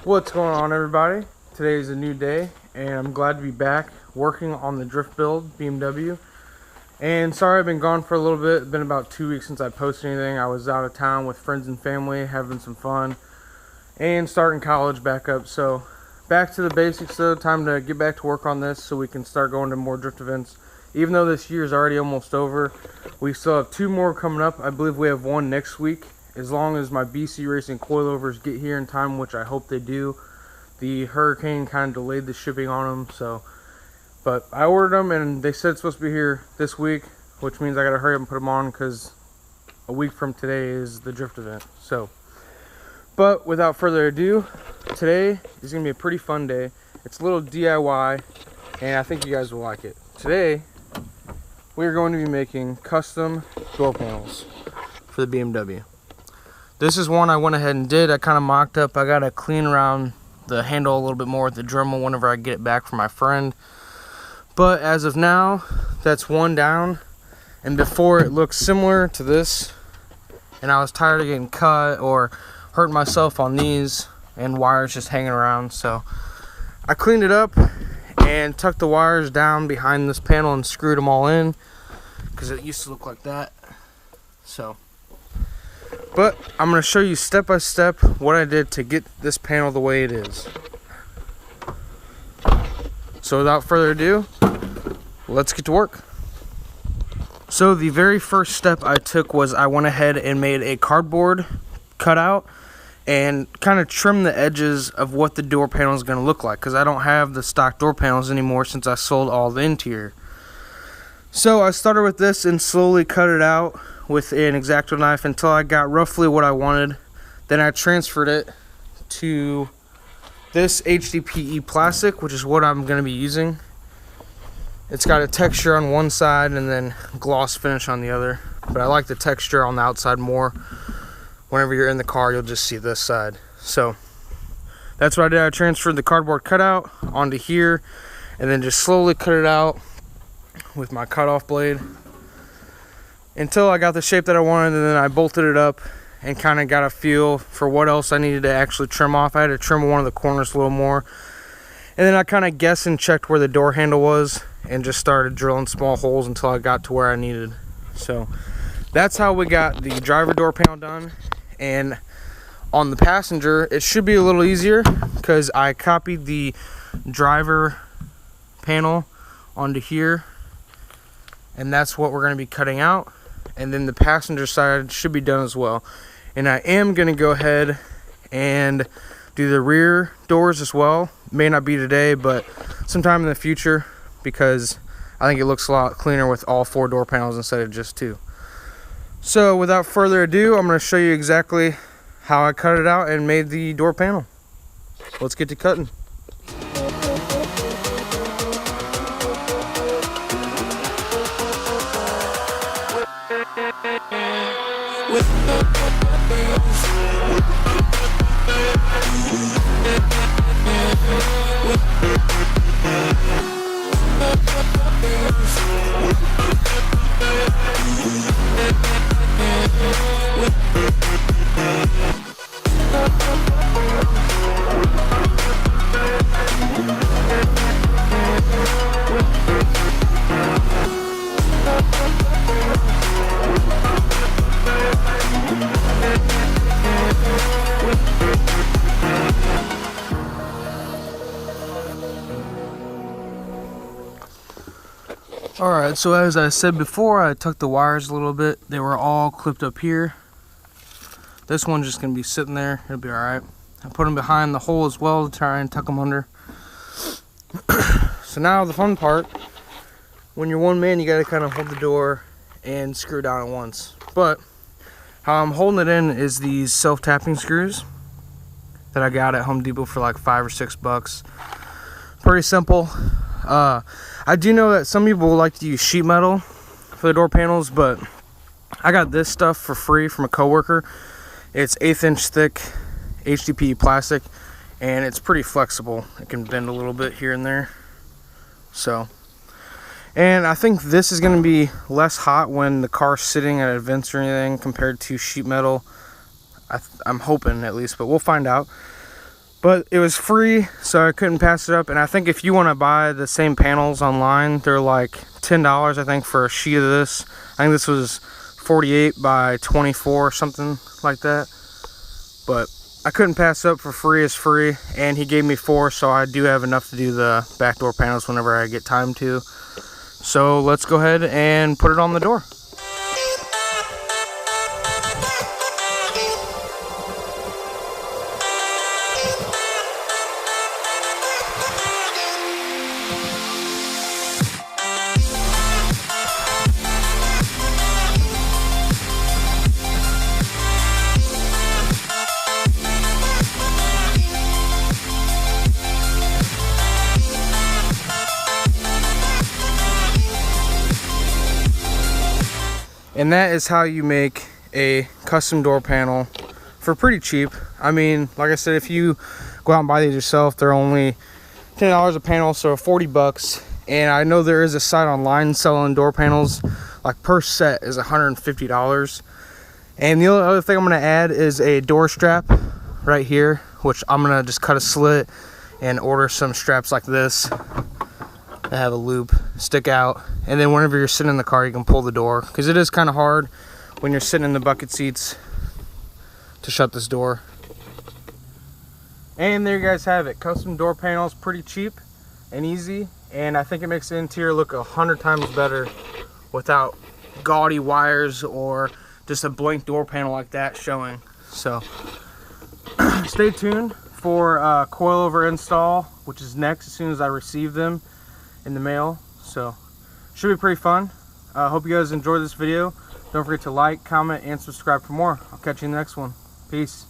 What's going on, everybody? Today is a new day and I'm glad to be back working on the drift build BMW. And sorry I've been gone for a little bit. It's been about 2 weeks since I posted anything. I was out of town with friends and family having some fun and starting college back up. So back to the basics though. Time to get back to work on this so we can start going to more drift events. Even though this year is already almost over, we still have 2 more coming up. I believe we have one next week. As long as my BcRacing coilovers get here in time, which I hope they do. The hurricane kind of delayed the shipping on them, but I ordered them and they said it's supposed to be here this week, which means I gotta hurry up and put them on because a week from today is the drift event. But without further ado, today is gonna be a pretty fun day. It's a little DIY and I think you guys will like it. Today we are going to be making custom door panels for the BMW. This is one I went ahead and did. I kind of mocked up. I got to clean around the handle a little bit more with the Dremel whenever I get it back from my friend. But as of now, that's one down. And before, it looked similar to this. And I was tired of getting cut or hurting myself on these and wires just hanging around. So I cleaned it up and tucked the wires down behind this panel and screwed them all in, because it used to look like that. But I'm going to show you step by step what I did to get this panel the way it is. So without further ado, let's get to work. So the very first step I took was I went ahead and made a cardboard cutout and kind of trimmed the edges of what the door panel is going to look like, because I don't have the stock door panels anymore since I sold all the interior. So I started with this and slowly cut it out with an X-Acto knife until I got roughly what I wanted. Then I transferred it to this hdpe plastic, which is what I'm going to be using. It's got a texture on one side and then gloss finish on the other, but I like the texture on the outside more. Whenever you're in the car, you'll just see this side. So that's what I did. I transferred the cardboard cutout onto here and then just slowly cut it out with my cutoff blade until I got the shape that I wanted, and then I bolted it up and kind of got a feel for what else I needed to actually trim off. I had to trim one of the corners a little more, and then I kind of guessed and checked where the door handle was and just started drilling small holes until I got to where I needed. So that's how we got the driver door panel done. And on the passenger, it should be a little easier because I copied the driver panel onto here, and that's what we're going to be cutting out. And then the passenger side should be done as well. And I am going to go ahead and do the rear doors as well. May not be today, but sometime in the future, because I think it looks a lot cleaner with all 4 door panels instead of just 2. So without further ado, I'm going to show you exactly how I cut it out and made the door panel. Let's get to cutting. Alright, so as I said before, I tucked the wires a little bit. They were all clipped up here. This one's just going to be sitting there. It'll be alright. I put them behind the hole as well to try and tuck them under. So now the fun part, when you're one man, you got to kind of hold the door and screw down at once. But how I'm holding it in is these self-tapping screws that I got at Home Depot for like $5 or $6. Pretty simple. I do know that some people like to use sheet metal for the door panels, but I got this stuff for free from a coworker. It's 1/8 inch thick hdpe plastic, and it's pretty flexible. It can bend a little bit here and there. So, and I think this is going to be less hot when the car's sitting at events or anything compared to sheet metal. I'm hoping at least, but we'll find out. But it was free, so I couldn't pass it up. And I think if you want to buy the same panels online, they're like $10, I think, for a sheet of this. I think this was 48 by 24 or something like that. But I couldn't pass up for free is free, and he gave me 4, so I do have enough to do the back door panels whenever I get time to. So let's go ahead and put it on the door. And that is how you make a custom door panel for pretty cheap. I mean, like I said, if you go out and buy these yourself, they're only $10 a panel, so 40 bucks. And I know there is a site online selling door panels, like per set is $150. And the other thing I'm gonna add is a door strap right here, which I'm gonna just cut a slit and order some straps like this that have a loop stick out, and then whenever you're sitting in the car you can pull the door, because it is kind of hard when you're sitting in the bucket seats to shut this door. And there you guys have it, custom door panels, pretty cheap and easy, and I think it makes the interior look 100 times better without gaudy wires or just a blank door panel like that showing. So stay tuned for coilover install, which is next as soon as I receive them in the mail. So should be pretty fun. Hope you guys enjoyed this video. Don't forget to like, comment, and subscribe for more. I'll catch you in the next one. Peace.